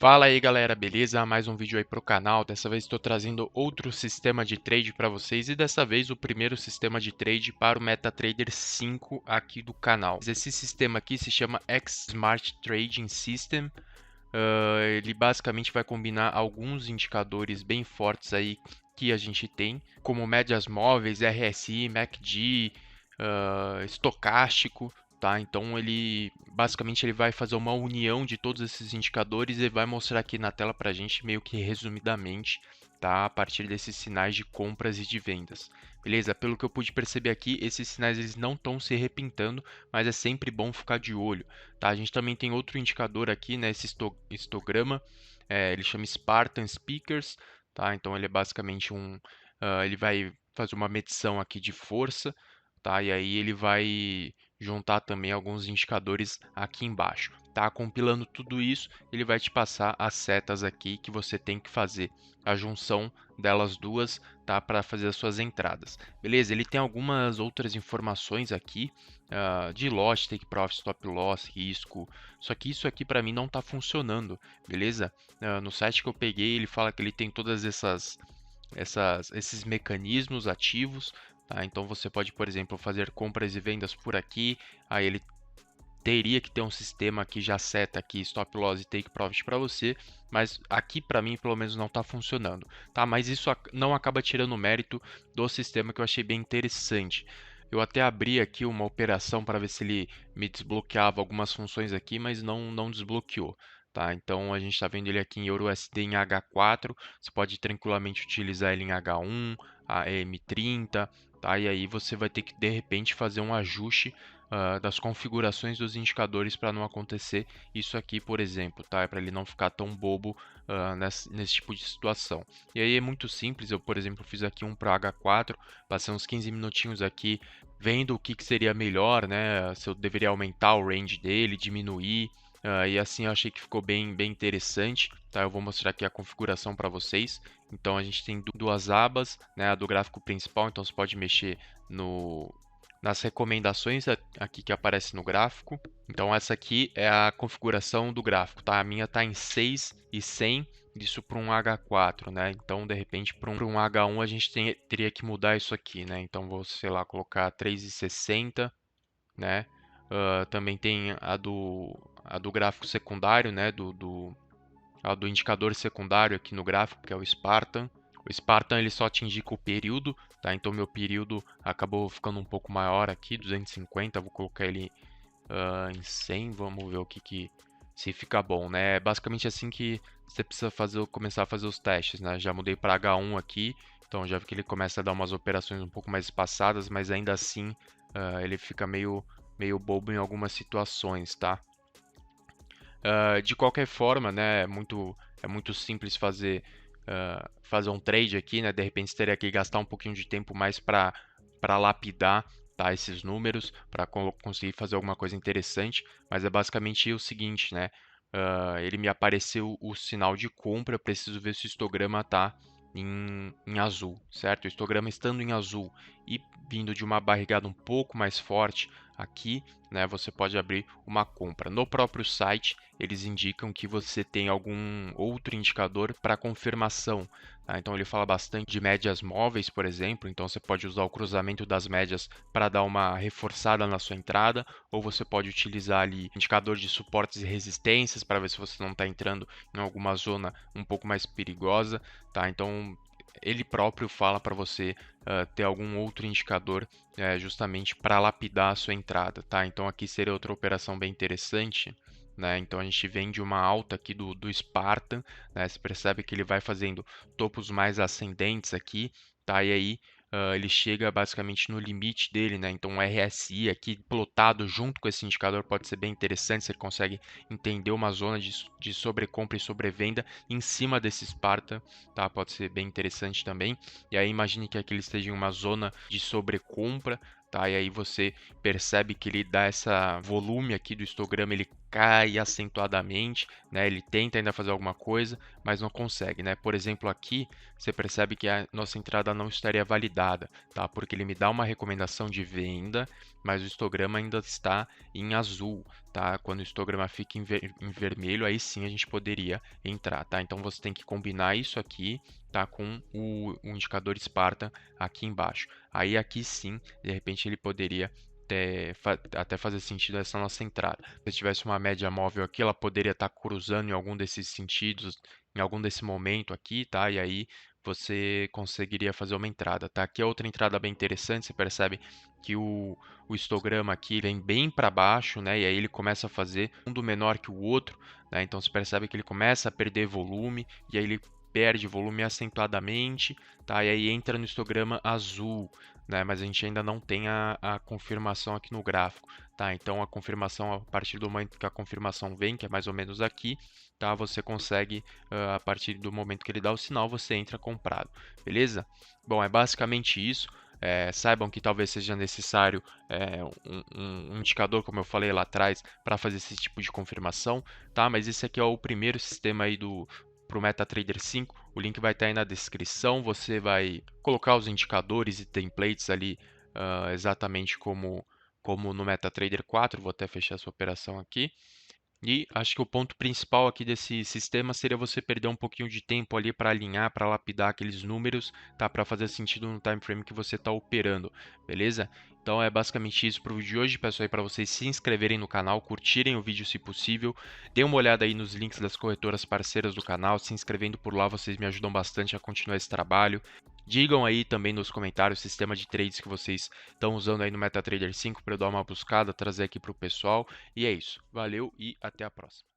Fala aí galera, beleza? Mais um vídeo aí pro canal. Dessa vez estou trazendo outro sistema de trade para vocês e dessa vez o primeiro sistema de trade para o MetaTrader 5 aqui do canal. Esse sistema aqui se chama X Smart Trading System. Ele basicamente vai combinar alguns indicadores bem fortes aí que a gente tem, como médias móveis, RSI, MACD, estocástico, tá? Então ele basicamente ele vai fazer uma união de todos esses indicadores e vai mostrar aqui na tela para a gente meio que resumidamente, tá? A partir desses sinais de compras e de vendas. Beleza? Pelo que eu pude perceber aqui, esses sinais eles não estão se repintando, mas é sempre bom ficar de olho, tá? A gente também tem outro indicador aqui, né? Esse histograma, ele chama Spartan Speakers, tá? Então ele é basicamente ele vai fazer uma medição aqui de força, tá? E aí ele vai juntar também alguns indicadores aqui embaixo, tá? Compilando tudo isso, ele vai te passar as setas aqui que você tem que fazer a junção delas duas, tá? Para fazer as suas entradas, beleza? Ele tem algumas outras informações aqui de loss, take profit, stop loss, risco. Só que isso aqui para mim não está funcionando, beleza? No site que eu peguei, ele fala que ele tem todas esses mecanismos ativos, tá? Então você pode, por exemplo, fazer compras e vendas por aqui, aí ele teria que ter um sistema que já seta aqui stop loss e take profit para você, mas aqui para mim pelo menos não está funcionando, tá? Mas isso não acaba tirando o mérito do sistema que eu achei bem interessante. Eu até abri aqui uma operação para ver se ele me desbloqueava algumas funções aqui, mas não desbloqueou. Tá, então a gente está vendo ele aqui em EURUSD em H4, você pode tranquilamente utilizar ele em H1, AM30, tá? E aí você vai ter que de repente fazer um ajuste das configurações dos indicadores para não acontecer isso aqui, por exemplo, tá? É para ele não ficar tão bobo nesse tipo de situação. E aí é muito simples, eu, por exemplo, fiz aqui um para H4, passei uns 15 minutinhos aqui vendo o que seria melhor, né? Se eu deveria aumentar o range dele, diminuir. E assim eu achei que ficou bem interessante, tá? Eu vou mostrar aqui a configuração para vocês. Então a gente tem duas abas, né? A do gráfico principal, então você pode mexer nas recomendações aqui que aparece no gráfico. Então essa aqui é a configuração do gráfico, tá? A minha está em 6 e 100, isso para um H4, né? Então de repente para um H1 a gente teria que mudar isso aqui, né? Então vou, sei lá, colocar 3,60, né? Também tem a do gráfico secundário, né? A do indicador secundário aqui no gráfico, que é o Spartan. O Spartan ele só te indica o período, tá? Então meu período acabou ficando um pouco maior aqui, 250. Vou colocar ele em 100. Vamos ver o que se fica bom, né? É basicamente assim que você precisa começar a fazer os testes, né? Já mudei para H1 aqui, então já vi que ele começa a dar umas operações um pouco mais espaçadas, mas ainda assim ele fica meio bobo em algumas situações, tá? De qualquer forma, né, é muito simples fazer um trade aqui, né? De repente você teria que gastar um pouquinho de tempo mais para lapidar, tá, esses números, para conseguir fazer alguma coisa interessante, mas é basicamente o seguinte, né? Ele me apareceu o sinal de compra, eu preciso ver se o histograma está em azul, certo? O histograma estando em azul e vindo de uma barrigada um pouco mais forte aqui, né, você pode abrir uma compra. No próprio site, eles indicam que você tem algum outro indicador para confirmação. Tá? Então, ele fala bastante de médias móveis, por exemplo. Então, você pode usar o cruzamento das médias para dar uma reforçada na sua entrada, ou você pode utilizar ali indicador de suportes e resistências para ver se você não está entrando em alguma zona um pouco mais perigosa. Tá? Então, ele próprio fala para você ter algum outro indicador justamente para lapidar a sua entrada, tá? Então aqui seria outra operação bem interessante, né? Então a gente vem de uma alta aqui do Spartan, né? Você percebe que ele vai fazendo topos mais ascendentes aqui, tá? E aí ele chega basicamente no limite dele, né? Então o RSI aqui plotado junto com esse indicador pode ser bem interessante, você consegue entender uma zona de sobrecompra e sobrevenda em cima desse Spartan, tá? Pode ser bem interessante também. E aí imagine que aqui ele esteja em uma zona de sobrecompra, tá? E aí você percebe que ele dá essa volume aqui do histograma, ele cai acentuadamente, né? Ele tenta ainda fazer alguma coisa, mas não consegue, né? Por exemplo, aqui você percebe que a nossa entrada não estaria validada, tá? Porque ele me dá uma recomendação de venda, mas o histograma ainda está em azul, tá? Quando o histograma fica em vermelho, aí sim a gente poderia entrar, tá? Então você tem que combinar isso aqui, tá? Com o indicador Spartan aqui embaixo. Aí aqui sim, de repente ele poderia até fazer sentido essa nossa entrada. Se tivesse uma média móvel aqui, ela poderia estar cruzando em algum desses sentidos, em algum desse momento aqui, tá? E aí você conseguiria fazer uma entrada, tá? Aqui é outra entrada bem interessante, você percebe que o histograma aqui vem bem para baixo, né? E aí ele começa a fazer um do menor que o outro, né? Então você percebe que ele começa a perder volume e aí ele perde volume acentuadamente, tá? E aí entra no histograma azul, né? Mas a gente ainda não tem a confirmação aqui no gráfico, tá? Então a confirmação, a partir do momento que a confirmação vem, que é mais ou menos aqui, tá? Você consegue, a partir do momento que ele dá o sinal, você entra comprado, beleza? Bom, é basicamente isso. Saibam que talvez seja necessário um indicador, como eu falei lá atrás, para fazer esse tipo de confirmação, tá? Mas esse aqui é o primeiro sistema aí para o MetaTrader 5, o link vai estar aí na descrição. Você vai colocar os indicadores e templates ali exatamente como no MetaTrader 4. Vou até fechar essa operação aqui. E acho que o ponto principal aqui desse sistema seria você perder um pouquinho de tempo ali para alinhar, para lapidar aqueles números, tá? Para fazer sentido no time frame que você está operando, beleza? Então é basicamente isso para o vídeo de hoje. Peço aí para vocês se inscreverem no canal, curtirem o vídeo se possível, deem uma olhada aí nos links das corretoras parceiras do canal, se inscrevendo por lá, vocês me ajudam bastante a continuar esse trabalho. Digam aí também nos comentários o sistema de trades que vocês estão usando aí no MetaTrader 5 para eu dar uma buscada, trazer aqui para o pessoal. E é isso. Valeu e até a próxima.